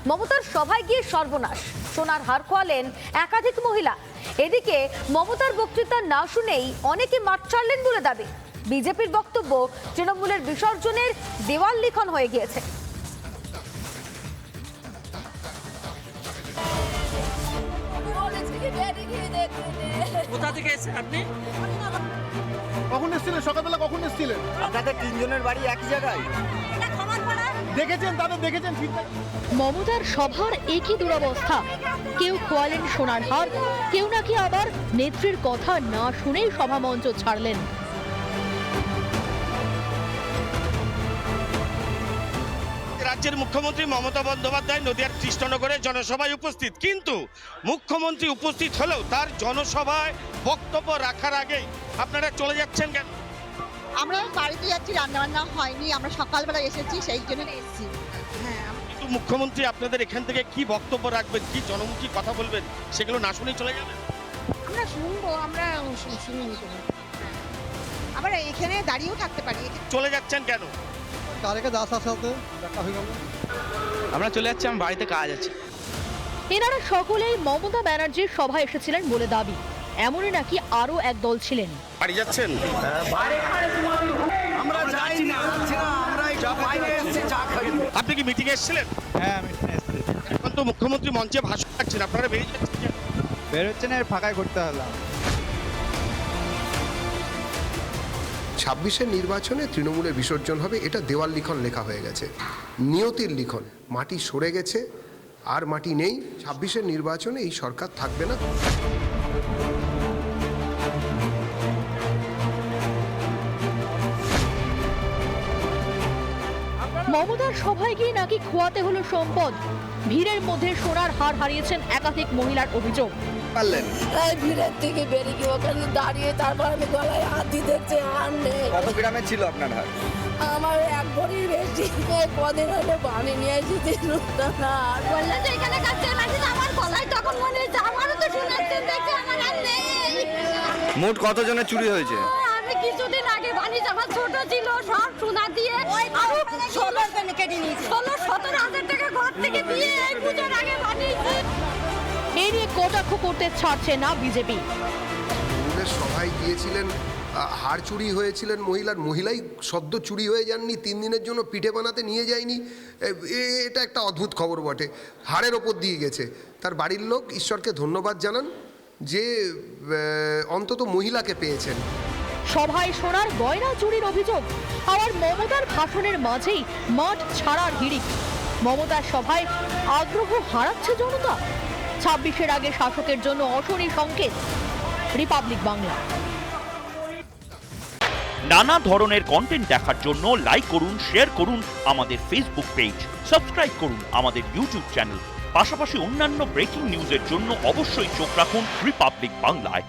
মমতার সভায় গিয়ে সর্বনাশ, সোনার হার খোয়ালেন একাধিক মহিলা। এদিকে মমতার বক্তৃতা না শুনেই অনেকে মাঠ ছাড়লেন বলে দাবি। বিজেপির বক্তব্য তৃণমূলের বিসর্জনের দেওয়াল লিখন হয়ে গিয়েছে। কোথা থেকে এসেছেন আপনি? কখন এসেছিলেন? সকালবেলা কখন এসেছিলেন? আপনাদের তিনজনের বাড়ি একই জায়গায়? দেখেছেন, তাদের দেখেছেন? মমতার সভার একই দুরবস্থা। কেউ খোয়ালেন সোনার হার, কেউ নাকি আবার নেত্রীর কথা না শুনেই সভা মঞ্চ ছাড়লেন। রাজ্যের মুখ্যমন্ত্রী মমতা বন্দ্যোপাধ্যায় নদিয়ার কৃষ্ণনগরে জনসভায় উপস্থিত, কিন্তু মুখ্যমন্ত্রী উপস্থিত হলেও তার জনসভায় বক্তব্য রাখার আগেই আপনারা চলে যাচ্ছেন কেন? আমরা বাড়িতে যাচ্ছি, রান্নাবান্না হয়নি, আমরা সকালবেলা এসেছি, সেই জন্য এসেছি। কিন্তু মুখ্যমন্ত্রী আপনাদের এখান থেকে কি বক্তব্য রাখবেন, কি জনমুখী কথা বলবেন, সেগুলো না শুনেই চলে যাবেন? আমরা শুনবো, আমরা শুনে নিতে পারি, আবার এখানে দাঁড়িয়েও থাকতে পারি। চলে যাচ্ছেন কেন? কালকে দাসার সাথে দেখা হয়ে গেল। আমরা চলে যাচ্ছি, আমার বাড়িতে কাজ আছে। এনারা সকলেই মমতা ব্যানার্জির সভায় এসেছিলেন বলে দাবি। এমনই নাকি আরো এক দল ছিলেন। বাড়ি যাচ্ছেন? আপনি কি মিটিং এসেছিলেন? হ্যাঁ, আমি এখানে এসেছি। এখন তো মুখ্যমন্ত্রী মঞ্চে ভাষণ রাখছেন, আপনারা বেরিয়ে যাচ্ছেন কেন? বেরোচ্ছেন, এর ফাঁকায় ঘুরতে হলাম। 26-এর নির্বাচনে তৃণমূলের বিসর্জন হবে, এটা দেওয়াল লিখন লেখা হয়ে গেছে, নিয়তির লিখন। মাটি সরে গেছে, আর মাটি নেই। 26-এর নির্বাচনে এই সরকার থাকবে না। মমতার সভায় গিয়ে নাকি খোয়াতে হলো সম্পদ। ভিড়ের মধ্যে সোনার হার হারিয়েছেন একাধিক মহিলার অভিযোগ। পারলেন? এই ভিড়ের থেকে বেরিয়ে গিয়ে ওখানে দাঁড়িয়ে তারপর আমি গলায় হাত দিয়ে দেখছি আর নেই। কত গ্রামে ছিল আপনার হার? আমার এক ভরির বেশি। কদিন হলে পানি নিয়ে এসেছি না বললেন যে এখানে কাছে লাগছে, আমার গলায় তখন মনে হচ্ছে আমারও তো শুনেছেন, দেখছি আমার আর নেই। মোট কত জনের চুরি হয়েছে? আমি কিছুদিন আগে বানিয়ে, আমার ছোট ছিল, সব সোনা দিয়ে আরো 16 কেটে নিয়েছি, 16-17 হাজার টাকা ঘর থেকে দিয়ে এই পুজোর আগে বানিয়েছি। এই নিয়ে কটাক্ষ করতে ছাড়ছে না বিজেপি। তৃণমূলের সভায় গিয়েছিলেন, হার চুরি হয়েছিলেন মহিলাই সদ্য চুরি হয়ে যাননি, 3 দিনের জন্য পিঠে বানাতে নিয়ে যায়নি। এটা একটা অদ্ভুত খবর বটে। হাড়ের ওপর দিয়ে গেছে। তার বাড়ির লোক ঈশ্বরকে ধন্যবাদ জানান যে অন্তত মহিলাকে পেয়েছেন। সভায় সোনার গয়না চুরির অভিযোগ, আবার মমতার ভাষণের মাঝেই মাঠ ছাড়ার হিড়িক। মমতার সভায় আগ্রহ হারাচ্ছে জনতা। 26-এর আগে শাসকের জন্য অশনি সংকেত। রিপাবলিক বাংলা। নানা ধরনের কন্টেন্ট দেখার জন্য লাইক করুন, শেয়ার করুন আমাদের ফেসবুক পেজ, সাবস্ক্রাইব করুন আমাদের ইউটিউব চ্যানেল। পাশাপাশি অন্যান্য ব্রেকিং নিউজের জন্য অবশ্যই চোখ রাখুন রিপাবলিক বাংলায়।